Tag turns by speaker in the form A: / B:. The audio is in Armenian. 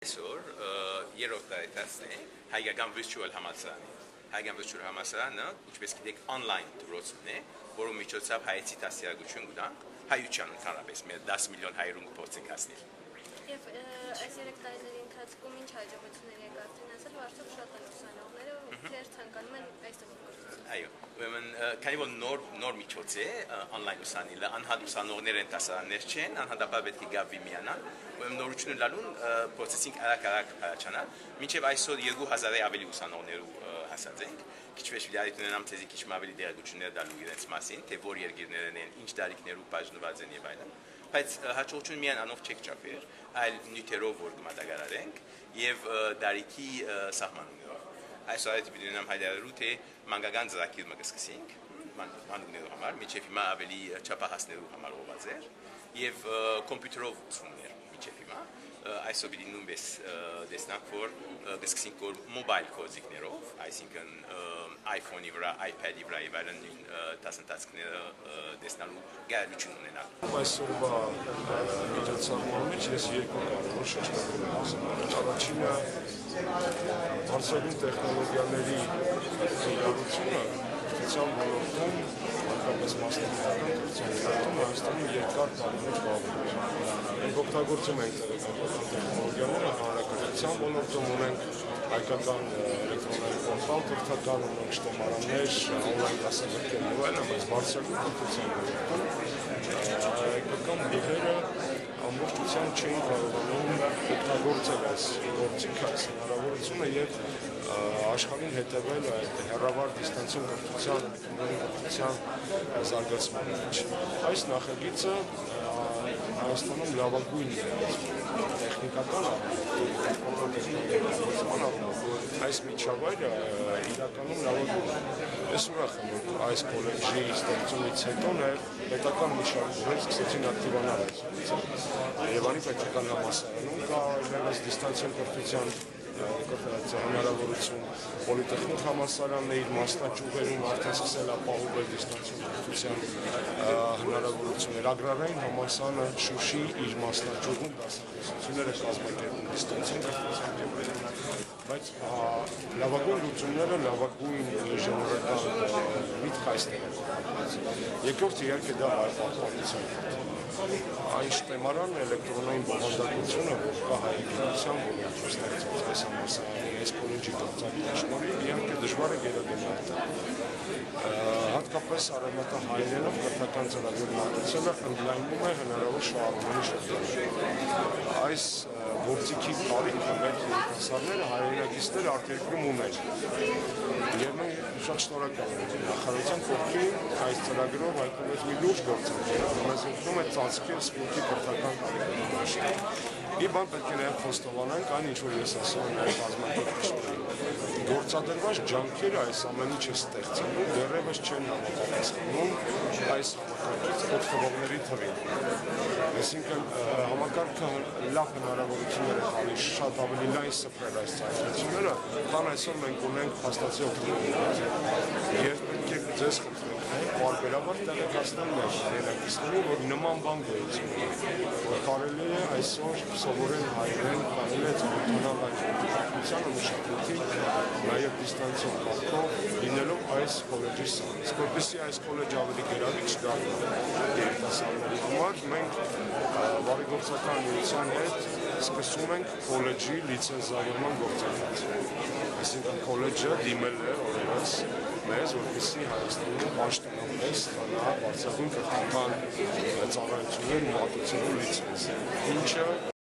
A: Այսօր երրորդ տարեթացն է հայկական վիրտուալ համալսարանի։ Հայկական վիրտուալ համալսարանը, ինչպես գիտեք, on-line դրոցն է, որով միջոցով հայեցի դասյարակություն կտանք հայության ընդհանրապես մեր 10 միլիոն հայրուն կփորձենք հասնել։
B: Եվ այս 3 տարիների ընթացքում ինչ հաջողություններ եք արդեն հասել, ու արդյոք շատ են ուսանողները, ովքեր ցանկանում են այս տեխնիկան։
A: Այո, ուրեմն քանի որ նոր միջոց է on-line ուսանելը, անհատ ուսանողներ են դասարաններ չեն, անհատաբար պետք է գավի միանան, ուրեմն նորություն լալուն processing արագ առաջանալ, մինչև այսօր 2000-ը ավելի ուսանողներու հասած ենք, քիչ վիդեոներ ունենամ թեզի քիչ ավելի դերակցություններ դալու իրենց մասին, թե որ երկիրներն են, ինչ տարիքներով բաժնված են եւ այլն, բայց հաջողություն միայն անով չեք ճապեր, այլ նյութերով որ կմատակարարենք եւ դարիքի սահմանումներով։ Այսօր այդ վիդեոներում հայտարարելու թե մանկական ծրագիր կսկսենք մանուկներու համար, մինչև հիմա ավելի չափահասներու համար ուղղված էր եւ կոմպյուտերով ուսումներ մինչև հիմա այսօր պիտի նույնպես տեսնանք որ կսկսենք մոբայլ կոդիկներով, այսինքն iPhone-ի վրա, iPad-ի վրա եւ այլն դասընթացները տեսնալու գարություն ունենալ։
C: Այսօրվա միջոցառման մեջ ես երկու կարևոր շեշտադրում եմ ասել։ Առաջինը բարձրագույն տեխնոլոգիաների կիրառությունը կրթության ոլորտում, հատկապես մասնագիտական կրթության ոլորտում Հայաստանում երկար տարիներ զբաղվում է։ Մենք օգտագործում ենք տեղեկատվական տեխնոլոգիաները հանրակրթության ոլորտում, ունենք հայկական էլեկտրոնային պորտալ կրթական, ունենք շտեմարաններ, on-line դասագրքեր եւ այլն, բայց բարձրագույն կրթության ոլորտում հայկական բիհերը ամբողջությամբ չէին կարողանում օգտագործել այս գործիքը, այս հնարավորությունը եւ աշխարհին հետևել այդ հեռավար դիստանցիոն կրթության, կրթության զարգացման մեջ։ Այս նախագիծը Հայաստանում լավագույնն է տեխնիկական առումով, այս միջավայրը իրականում լավագույնն է։ Ես ուրախ եմ, որ այս կոլեջի ստեղծումից հետո պետական միջավայրեր սկսեցին ակտիվանալ այս գործը։ Երևանի պետական համալսարանում կա այլևս դիստանցիոն կրթության հնարավորություն, պոլիտեխնիկ համալսարանն է իր մասնաճյուղերում արդեն սկսել ապահովել դիստանցիոն կրթության հնարավորություններ, ագրարային համալսարանը Շուշի իր մասնաճյուղում դասընթացությունները կազմակերպում դիստանցիոն կրթության բայց լավագույն լուծումները, լավագույն ինժեներական միտք այստեղ է։ Երկրորդը իհարկե դա հայապահպանության այն շտեմարան էլեկտրոնային բովանդակությունը, որ կա հայագիտության ոլորտում ստեղծված այս համալսարանի այս կոլեջի գործակցության շնորհիվ, իհարկե դժվար է գերագնալ դա։ Հատկապես արևմտահայերենով կրթական ծրագրեր մատուցելը ընդլայնում է հնարավոր շահառուների շրջանը։ Այս գործիքի տարիքը մեր երիտասարդները հայրենակիցները արտերկրում ունեն։ Եվ մենք շատ շնորհակալ ենք նախարարության կողքին այս ծրագրով հայտնվեց մի լուրջ գործընթաց, մեզ օգնում է ծածկել սպորտի կրթական տարիքները։ Մի բան պետք է նաև խոստովանենք, այն ինչ որ ես ասում եմ նաև բազմակերպիչներին։ Գործադրված ջանքերը այս ամեն ինչը ստեղծելու դեռևս չեն համապատասխանում այս համակարգից օգտվողների թվին։ Այսինքն համակարգը լավ հնարավորություններ է տալիս շատ ավելի լայն սփռել այս ծառայությունները, քան այսօր մենք ունենք փաստացի օգտվողներ։ Եվ պետք է ձեզ խնդրենք պարբերաբար տեղեկացնել մեր երեքիցներին, որ նման բան գոյություն ունի, որ կարելի է այսօր սովորել հայերեն, կարելի է ծանոթանալ այդ կրթությանը մշակույթի, նաև դիստանցիոն կարգով, լինելով այս կոլեջի սանից։ Որպեսզի այս կոլեջը ավելի գերավիճ դառնա երիտասարդների համար, մենք բարեգործական միության հետ սկսում ենք կոլեջի լիցենզավորման գործընթացը։ Այսինքն կոլեջը դիմել է օրերս մեզ, որպեսզի Հայաստանում պաշտոնապես ստանա բարձրագույն կրթական ծառայություններ մատուցելու լիցենզ, ինչը